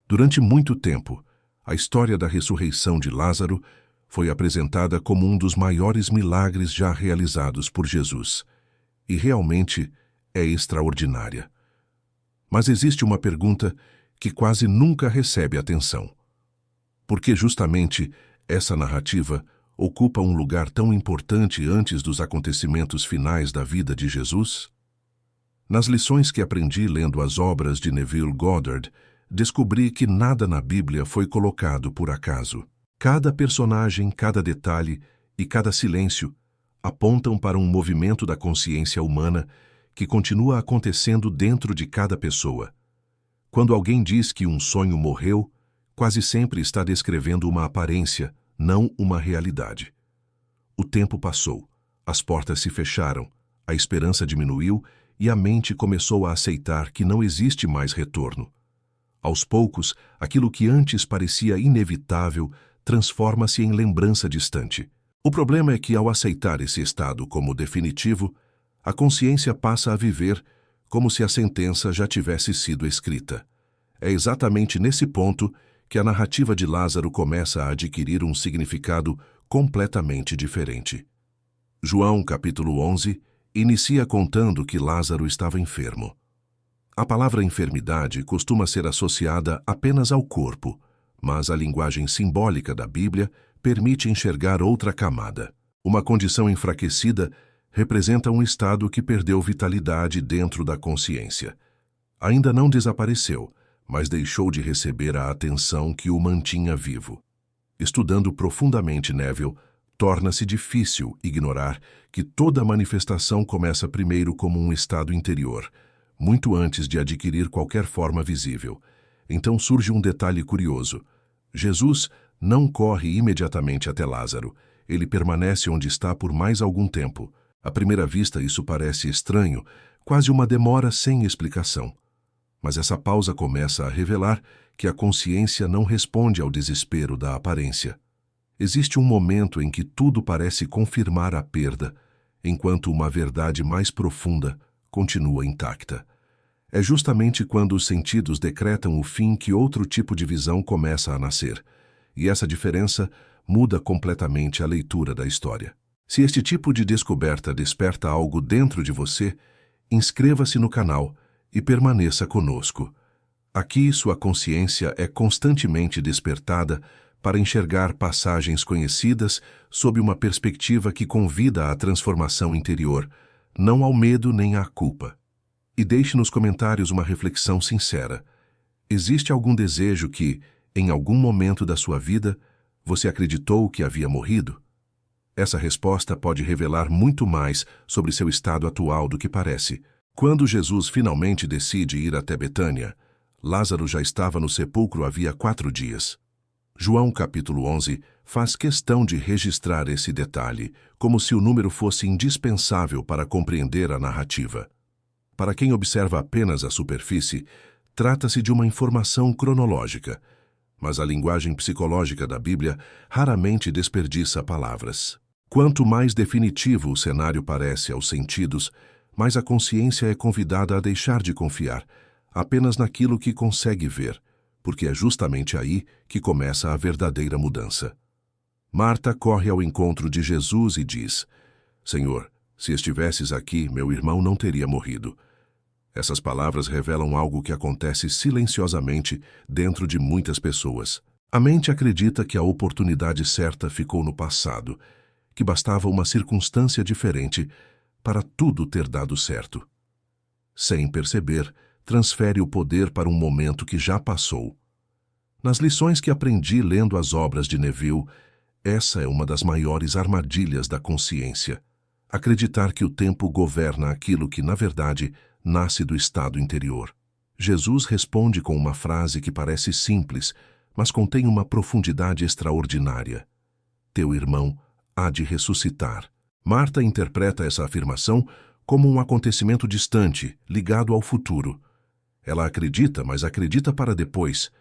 Durante muito tempo, a história da ressurreição de Lázaro foi apresentada como um dos maiores milagres já realizados por Jesus. E realmente é extraordinária. Mas existe uma pergunta que quase nunca recebe atenção. Por que justamente essa narrativa ocupa um lugar tão importante antes dos acontecimentos finais da vida de Jesus? Nas lições que aprendi lendo as obras de Neville Goddard, descobri que nada na Bíblia foi colocado por acaso. Cada personagem, cada detalhe e cada silêncio apontam para um movimento da consciência humana que continua acontecendo dentro de cada pessoa. Quando alguém diz que um sonho morreu, quase sempre está descrevendo uma aparência, não uma realidade. O tempo passou, as portas se fecharam, a esperança diminuiu e a mente começou a aceitar que não existe mais retorno. Aos poucos, aquilo que antes parecia inevitável transforma-se em lembrança distante. O problema é que, ao aceitar esse estado como definitivo, a consciência passa a viver como se a sentença já tivesse sido escrita. É exatamente nesse ponto que a narrativa de Lázaro começa a adquirir um significado completamente diferente. João, capítulo 11, inicia contando que Lázaro estava enfermo. A palavra enfermidade costuma ser associada apenas ao corpo, mas a linguagem simbólica da Bíblia permite enxergar outra camada. Uma condição enfraquecida representa um estado que perdeu vitalidade dentro da consciência. Ainda não desapareceu, mas deixou de receber a atenção que o mantinha vivo. Estudando profundamente Neville, torna-se difícil ignorar que toda manifestação começa primeiro como um estado interior, muito antes de adquirir qualquer forma visível. Então surge um detalhe curioso. Jesus não corre imediatamente até Lázaro. Ele permanece onde está por mais algum tempo. À primeira vista isso parece estranho, quase uma demora sem explicação. Mas essa pausa começa a revelar que a consciência não responde ao desespero da aparência. Existe um momento em que tudo parece confirmar a perda, enquanto uma verdade mais profunda continua intacta. É justamente quando os sentidos decretam o fim que outro tipo de visão começa a nascer, e essa diferença muda completamente a leitura da história. Se este tipo de descoberta desperta algo dentro de você, inscreva-se no canal e permaneça conosco. Aqui sua consciência é constantemente despertada para enxergar passagens conhecidas sob uma perspectiva que convida à transformação interior, não ao medo nem à culpa. E deixe nos comentários uma reflexão sincera. Existe algum desejo que, em algum momento da sua vida, você acreditou que havia morrido? Essa resposta pode revelar muito mais sobre seu estado atual do que parece. Quando Jesus finalmente decide ir até Betânia, Lázaro já estava no sepulcro havia 4 dias. João capítulo 11 faz questão de registrar esse detalhe, como se o número fosse indispensável para compreender a narrativa. Para quem observa apenas a superfície, trata-se de uma informação cronológica, mas a linguagem psicológica da Bíblia raramente desperdiça palavras. Quanto mais definitivo o cenário parece aos sentidos, mais a consciência é convidada a deixar de confiar apenas naquilo que consegue ver, porque é justamente aí que começa a verdadeira mudança. Marta corre ao encontro de Jesus e diz: Senhor, se estivesses aqui, meu irmão não teria morrido. Essas palavras revelam algo que acontece silenciosamente dentro de muitas pessoas. A mente acredita que a oportunidade certa ficou no passado, que bastava uma circunstância diferente para tudo ter dado certo. Sem perceber, transfere o poder para um momento que já passou. Nas lições que aprendi lendo as obras de Neville, essa é uma das maiores armadilhas da consciência. Acreditar que o tempo governa aquilo que, na verdade, nasce do estado interior. Jesus responde com uma frase que parece simples, mas contém uma profundidade extraordinária. Teu irmão há de ressuscitar. Marta interpreta essa afirmação como um acontecimento distante, ligado ao futuro. Ela acredita, mas acredita para depois.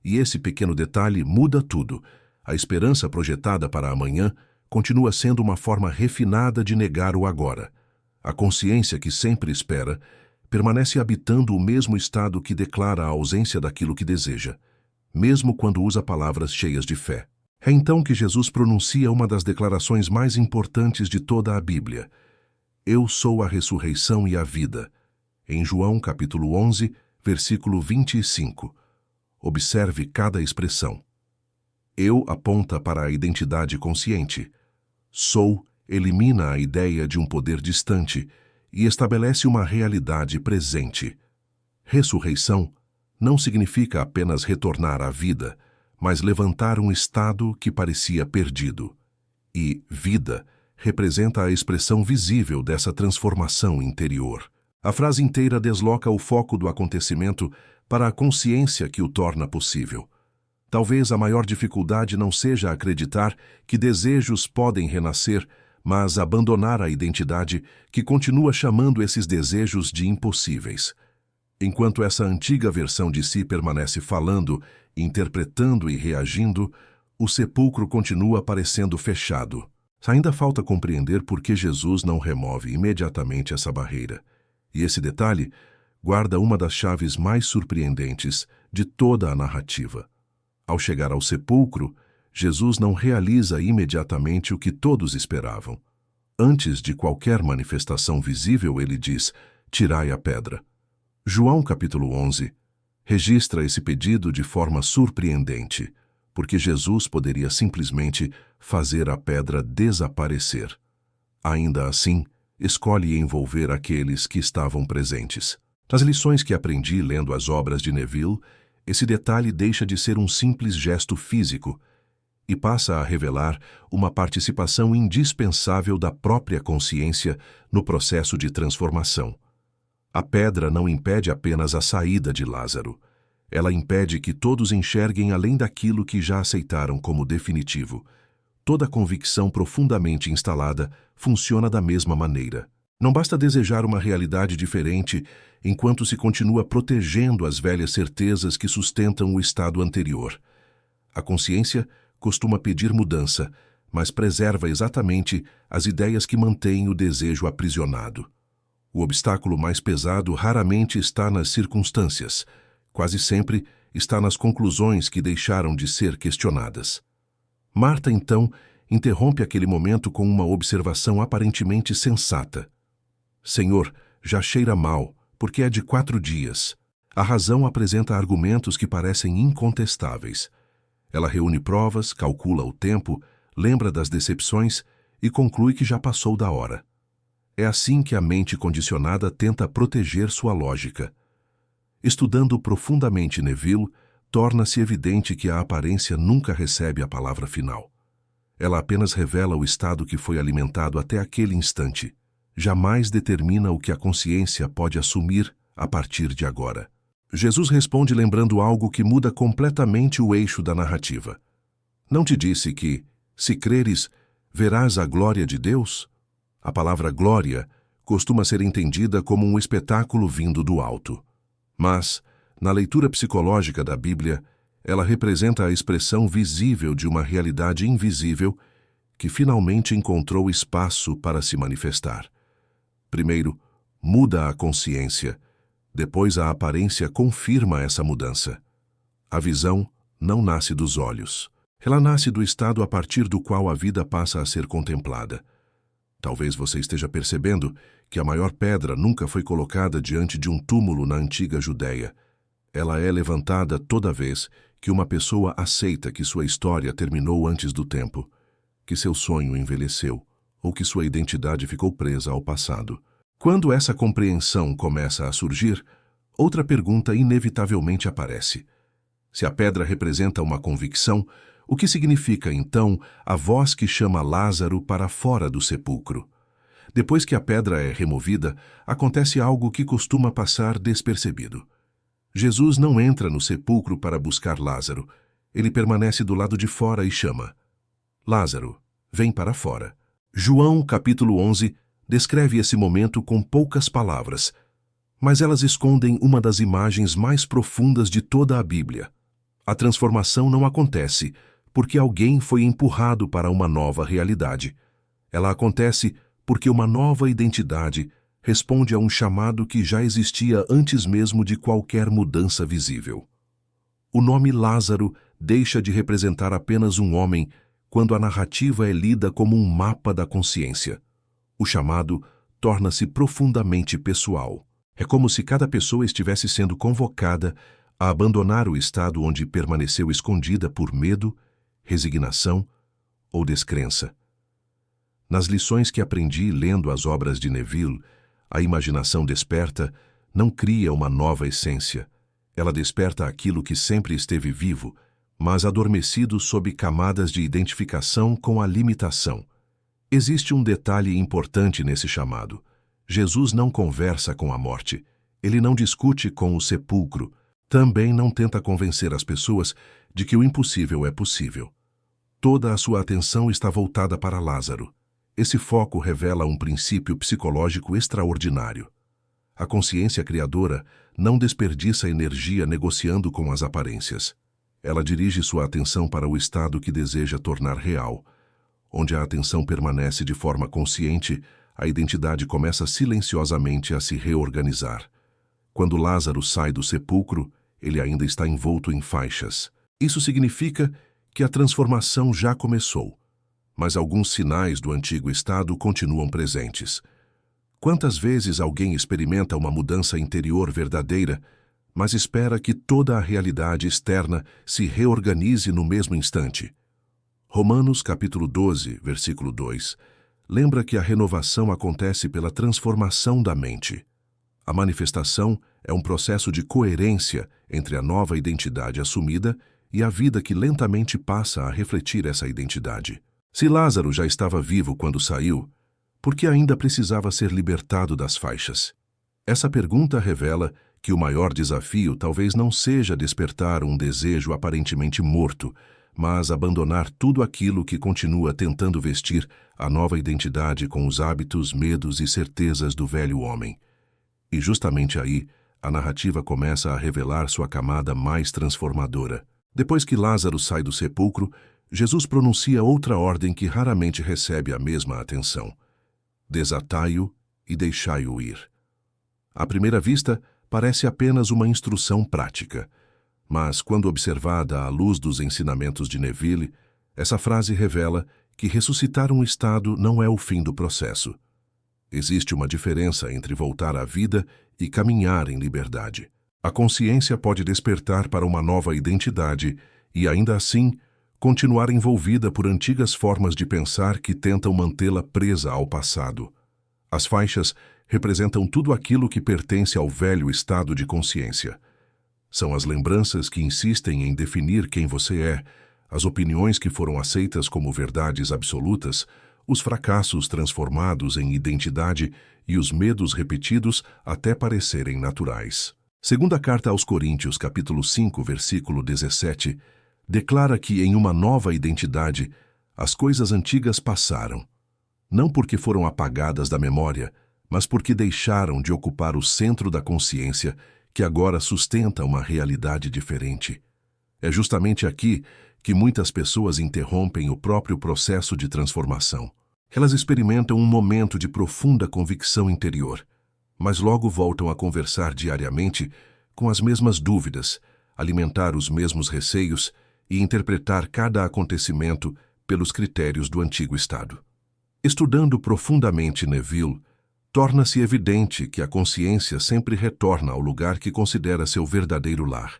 E esse pequeno detalhe muda tudo. A esperança projetada para amanhã continua sendo uma forma refinada de negar o agora. A consciência que sempre espera permanece habitando o mesmo estado que declara a ausência daquilo que deseja. mesmo quando usa palavras cheias de fé. É então que Jesus pronuncia uma das declarações mais importantes de toda a Bíblia. Eu sou a ressurreição e a vida. Em João capítulo 11, versículo 25. Observe cada expressão. Eu aponta para a identidade consciente. Sou elimina a ideia de um poder distante e estabelece uma realidade presente. Ressurreição não significa apenas retornar à vida, mas levantar um estado que parecia perdido. E vida representa a expressão visível dessa transformação interior. A frase inteira desloca o foco do acontecimento para a consciência que o torna possível. Talvez a maior dificuldade não seja acreditar que desejos podem renascer, mas abandonar a identidade que continua chamando esses desejos de impossíveis. Enquanto essa antiga versão de si permanece falando, interpretando e reagindo, o sepulcro continua parecendo fechado. Ainda falta compreender por que Jesus não remove imediatamente essa barreira. E esse detalhe guarda uma das chaves mais surpreendentes de toda a narrativa. Ao chegar ao sepulcro, Jesus não realiza imediatamente o que todos esperavam. Antes de qualquer manifestação visível, ele diz: tirai a pedra. João capítulo 11 registra esse pedido de forma surpreendente, porque Jesus poderia simplesmente fazer a pedra desaparecer. Ainda assim, escolhe envolver aqueles que estavam presentes. Nas lições que aprendi lendo as obras de Neville, esse detalhe deixa de ser um simples gesto físico e passa a revelar uma participação indispensável da própria consciência no processo de transformação. A pedra não impede apenas a saída de Lázaro. Ela impede que todos enxerguem além daquilo que já aceitaram como definitivo. Toda convicção profundamente instalada funciona da mesma maneira. Não basta desejar uma realidade diferente enquanto se continua protegendo as velhas certezas que sustentam o estado anterior. A consciência costuma pedir mudança, mas preserva exatamente as ideias que mantêm o desejo aprisionado. O obstáculo mais pesado raramente está nas circunstâncias, quase sempre está nas conclusões que deixaram de ser questionadas. Marta, então, interrompe aquele momento com uma observação aparentemente sensata. Senhor, já cheira mal, porque é de 4 dias. A razão apresenta argumentos que parecem incontestáveis. Ela reúne provas, calcula o tempo, lembra das decepções e conclui que já passou da hora. É assim que a mente condicionada tenta proteger sua lógica. Estudando profundamente Neville, torna-se evidente que a aparência nunca recebe a palavra final. Ela apenas revela o estado que foi alimentado até aquele instante. Jamais determina o que a consciência pode assumir a partir de agora. Jesus responde lembrando algo que muda completamente o eixo da narrativa. Não te disse que, se creres, verás a glória de Deus? A palavra glória costuma ser entendida como um espetáculo vindo do alto. Mas, na leitura psicológica da Bíblia, ela representa a expressão visível de uma realidade invisível que finalmente encontrou espaço para se manifestar. Primeiro, muda a consciência. Depois, a aparência confirma essa mudança. A visão não nasce dos olhos. Ela nasce do estado a partir do qual a vida passa a ser contemplada. Talvez você esteja percebendo que a maior pedra nunca foi colocada diante de um túmulo na antiga Judéia. Ela é levantada toda vez que uma pessoa aceita que sua história terminou antes do tempo, que seu sonho envelheceu ou que sua identidade ficou presa ao passado. Quando essa compreensão começa a surgir, outra pergunta inevitavelmente aparece. Se a pedra representa uma convicção, o que significa, então, a voz que chama Lázaro para fora do sepulcro? Depois que a pedra é removida, acontece algo que costuma passar despercebido. Jesus não entra no sepulcro para buscar Lázaro. Ele permanece do lado de fora e chama: Lázaro, vem para fora. João, capítulo 11, descreve esse momento com poucas palavras, mas elas escondem uma das imagens mais profundas de toda a Bíblia. A transformação não acontece porque alguém foi empurrado para uma nova realidade. Ela acontece porque uma nova identidade responde a um chamado que já existia antes mesmo de qualquer mudança visível. O nome Lázaro deixa de representar apenas um homem quando a narrativa é lida como um mapa da consciência. O chamado torna-se profundamente pessoal. É como se cada pessoa estivesse sendo convocada a abandonar o estado onde permaneceu escondida por medo, resignação ou descrença. Nas lições que aprendi lendo as obras de Neville, a imaginação desperta não cria uma nova essência. Ela desperta aquilo que sempre esteve vivo, mas adormecido sob camadas de identificação com a limitação. Existe um detalhe importante nesse chamado. Jesus não conversa com a morte. Ele não discute com o sepulcro. Também não tenta convencer as pessoas de que o impossível é possível. Toda a sua atenção está voltada para Lázaro. Esse foco revela um princípio psicológico extraordinário. A consciência criadora não desperdiça energia negociando com as aparências. Ela dirige sua atenção para o estado que deseja tornar real. Onde a atenção permanece de forma consciente, a identidade começa silenciosamente a se reorganizar. Quando Lázaro sai do sepulcro, ele ainda está envolto em faixas. Isso significa que a transformação já começou, mas alguns sinais do antigo estado continuam presentes. Quantas vezes alguém experimenta uma mudança interior verdadeira, mas espera que toda a realidade externa se reorganize no mesmo instante? Romanos capítulo 12, versículo 2, lembra que a renovação acontece pela transformação da mente. A manifestação é um processo de coerência entre a nova identidade assumida e a vida que lentamente passa a refletir essa identidade. Se Lázaro já estava vivo quando saiu, por que ainda precisava ser libertado das faixas? Essa pergunta revela que o maior desafio talvez não seja despertar um desejo aparentemente morto, mas abandonar tudo aquilo que continua tentando vestir a nova identidade com os hábitos, medos e certezas do velho homem. E justamente aí, a narrativa começa a revelar sua camada mais transformadora. Depois que Lázaro sai do sepulcro, Jesus pronuncia outra ordem que raramente recebe a mesma atenção. Desatai-o e deixai-o ir. À primeira vista, parece apenas uma instrução prática. Mas, quando observada à luz dos ensinamentos de Neville, essa frase revela que ressuscitar um estado não é o fim do processo. Existe uma diferença entre voltar à vida e caminhar em liberdade. A consciência pode despertar para uma nova identidade e, ainda assim, continuar envolvida por antigas formas de pensar que tentam mantê-la presa ao passado. As faixas representam tudo aquilo que pertence ao velho estado de consciência. São as lembranças que insistem em definir quem você é, as opiniões que foram aceitas como verdades absolutas, os fracassos transformados em identidade e os medos repetidos até parecerem naturais. Segunda carta aos Coríntios, capítulo 5, versículo 17, declara que em uma nova identidade as coisas antigas passaram, não porque foram apagadas da memória, mas porque deixaram de ocupar o centro da consciência que agora sustenta uma realidade diferente. É justamente aqui que muitas pessoas interrompem o próprio processo de transformação. Elas experimentam um momento de profunda convicção interior, mas logo voltam a conversar diariamente com as mesmas dúvidas, alimentar os mesmos receios e interpretar cada acontecimento pelos critérios do antigo estado. Estudando profundamente Neville, torna-se evidente que a consciência sempre retorna ao lugar que considera seu verdadeiro lar.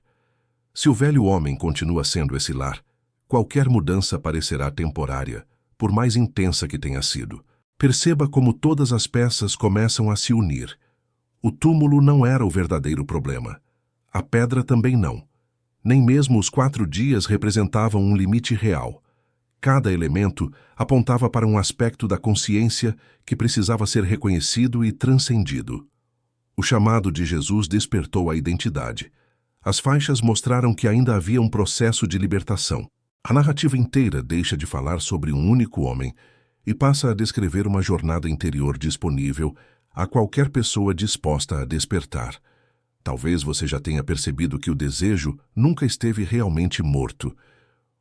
Se o velho homem continua sendo esse lar, qualquer mudança parecerá temporária, por mais intensa que tenha sido. Perceba como todas as peças começam a se unir. O túmulo não era o verdadeiro problema. A pedra também não. Nem mesmo os 4 dias representavam um limite real. Cada elemento apontava para um aspecto da consciência que precisava ser reconhecido e transcendido. O chamado de Jesus despertou a identidade. As faixas mostraram que ainda havia um processo de libertação. A narrativa inteira deixa de falar sobre um único homem e passa a descrever uma jornada interior disponível a qualquer pessoa disposta a despertar. Talvez você já tenha percebido que o desejo nunca esteve realmente morto.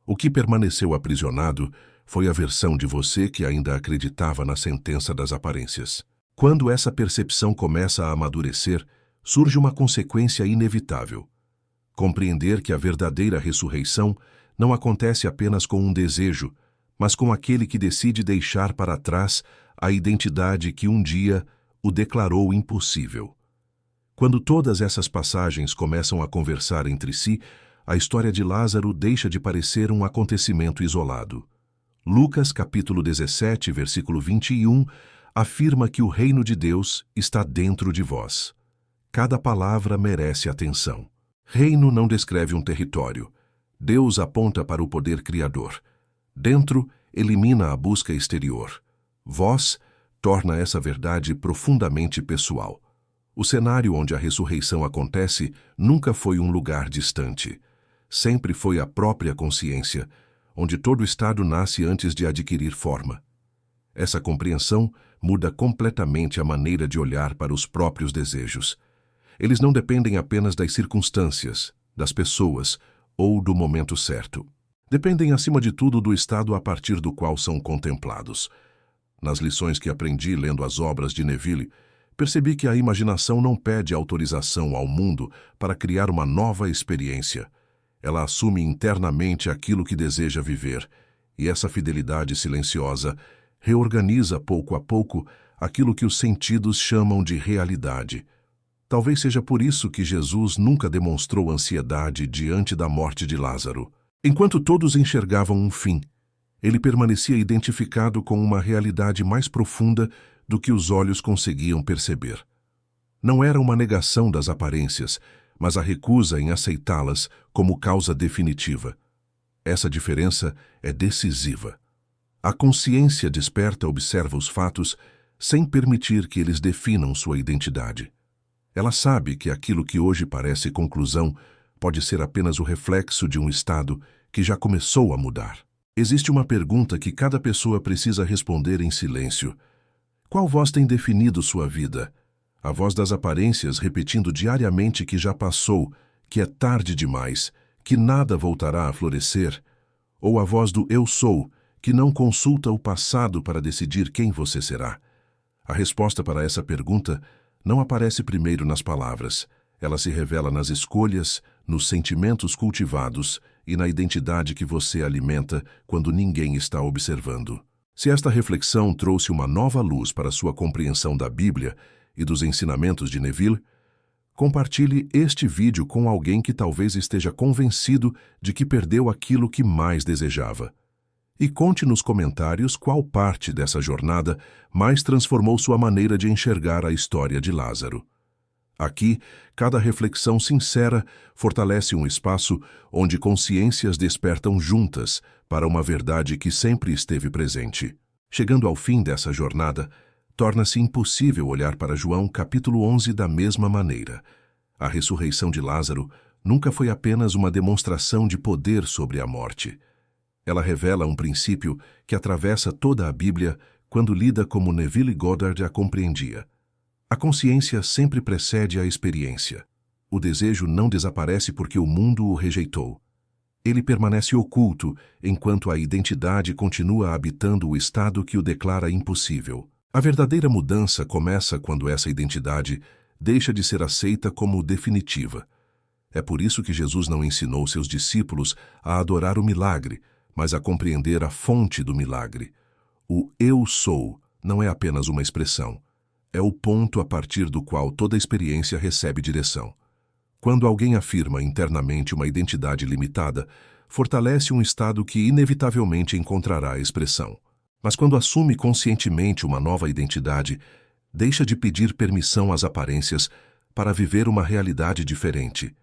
O que permaneceu aprisionado foi a versão de você que ainda acreditava na sentença das aparências. Quando essa percepção começa a amadurecer, surge uma consequência inevitável. Compreender que a verdadeira ressurreição não acontece apenas com um desejo, mas com aquele que decide deixar para trás a identidade que um dia o declarou impossível. Quando todas essas passagens começam a conversar entre si, a história de Lázaro deixa de parecer um acontecimento isolado. Lucas capítulo 17, versículo 21, afirma que o reino de Deus está dentro de vós. Cada palavra merece atenção. Reino não descreve um território. Deus aponta para o poder criador. Dentro, elimina a busca exterior. Vós torna essa verdade profundamente pessoal. O cenário onde a ressurreição acontece nunca foi um lugar distante. Sempre foi a própria consciência, onde todo estado nasce antes de adquirir forma. Essa compreensão muda completamente a maneira de olhar para os próprios desejos. Eles não dependem apenas das circunstâncias, das pessoas ou do momento certo. Dependem, acima de tudo, do estado a partir do qual são contemplados. Nas lições que aprendi lendo as obras de Neville, percebi que a imaginação não pede autorização ao mundo para criar uma nova experiência. Ela assume internamente aquilo que deseja viver, e essa fidelidade silenciosa reorganiza pouco a pouco aquilo que os sentidos chamam de realidade. Talvez seja por isso que Jesus nunca demonstrou ansiedade diante da morte de Lázaro. Enquanto todos enxergavam um fim, ele permanecia identificado com uma realidade mais profunda do que os olhos conseguiam perceber. Não era uma negação das aparências, mas a recusa em aceitá-las como causa definitiva. Essa diferença é decisiva. A consciência desperta observa os fatos sem permitir que eles definam sua identidade. Ela sabe que aquilo que hoje parece conclusão pode ser apenas o reflexo de um estado que já começou a mudar. Existe uma pergunta que cada pessoa precisa responder em silêncio. Qual voz tem definido sua vida? A voz das aparências repetindo diariamente que já passou, que é tarde demais, que nada voltará a florescer? Ou a voz do eu sou, que não consulta o passado para decidir quem você será? A resposta para essa pergunta não aparece primeiro nas palavras. Ela se revela nas escolhas, nos sentimentos cultivados e na identidade que você alimenta quando ninguém está observando. Se esta reflexão trouxe uma nova luz para sua compreensão da Bíblia e dos ensinamentos de Neville, compartilhe este vídeo com alguém que talvez esteja convencido de que perdeu aquilo que mais desejava. E conte nos comentários qual parte dessa jornada mais transformou sua maneira de enxergar a história de Lázaro. Aqui, cada reflexão sincera fortalece um espaço onde consciências despertam juntas para uma verdade que sempre esteve presente. Chegando ao fim dessa jornada, torna-se impossível olhar para João capítulo 11 da mesma maneira. A ressurreição de Lázaro nunca foi apenas uma demonstração de poder sobre a morte. Ela revela um princípio que atravessa toda a Bíblia quando lida como Neville Goddard a compreendia. A consciência sempre precede a experiência. O desejo não desaparece porque o mundo o rejeitou. Ele permanece oculto enquanto a identidade continua habitando o estado que o declara impossível. A verdadeira mudança começa quando essa identidade deixa de ser aceita como definitiva. É por isso que Jesus não ensinou seus discípulos a adorar o milagre, mas a compreender a fonte do milagre. O eu sou não é apenas uma expressão. É o ponto a partir do qual toda experiência recebe direção. Quando alguém afirma internamente uma identidade limitada, fortalece um estado que inevitavelmente encontrará expressão. Mas quando assume conscientemente uma nova identidade, deixa de pedir permissão às aparências para viver uma realidade diferente.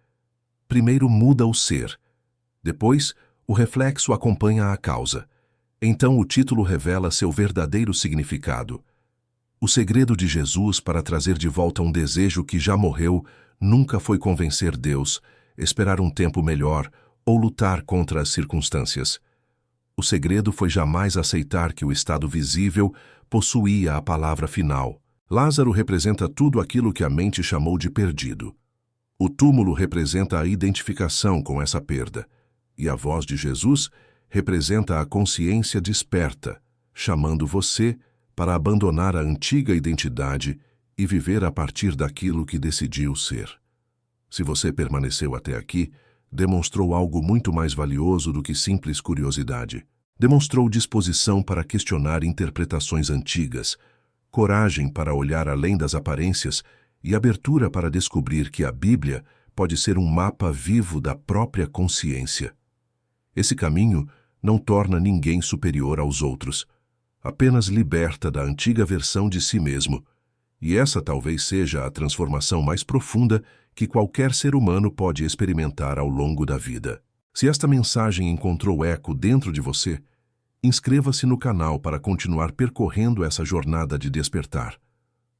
Primeiro muda o ser. Depois, o reflexo acompanha a causa. Então o título revela seu verdadeiro significado. O segredo de Jesus para trazer de volta um desejo que já morreu nunca foi convencer Deus, esperar um tempo melhor ou lutar contra as circunstâncias. O segredo foi jamais aceitar que o estado visível possuía a palavra final. Lázaro representa tudo aquilo que a mente chamou de perdido. O túmulo representa a identificação com essa perda. E a voz de Jesus representa a consciência desperta, chamando você para abandonar a antiga identidade e viver a partir daquilo que decidiu ser. Se você permaneceu até aqui, demonstrou algo muito mais valioso do que simples curiosidade. Demonstrou disposição para questionar interpretações antigas, coragem para olhar além das aparências e abertura para descobrir que a Bíblia pode ser um mapa vivo da própria consciência. Esse caminho não torna ninguém superior aos outros, apenas liberta da antiga versão de si mesmo, e essa talvez seja a transformação mais profunda que qualquer ser humano pode experimentar ao longo da vida. Se esta mensagem encontrou eco dentro de você, inscreva-se no canal para continuar percorrendo essa jornada de despertar.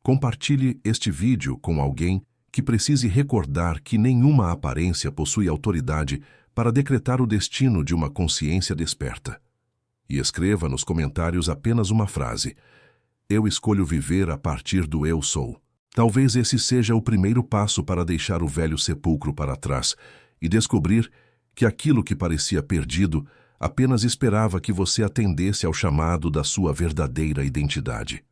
Compartilhe este vídeo com alguém que precise recordar que nenhuma aparência possui autoridade para decretar o destino de uma consciência desperta. E escreva nos comentários apenas uma frase: eu escolho viver a partir do eu sou. Talvez esse seja o primeiro passo para deixar o velho sepulcro para trás e descobrir que aquilo que parecia perdido apenas esperava que você atendesse ao chamado da sua verdadeira identidade.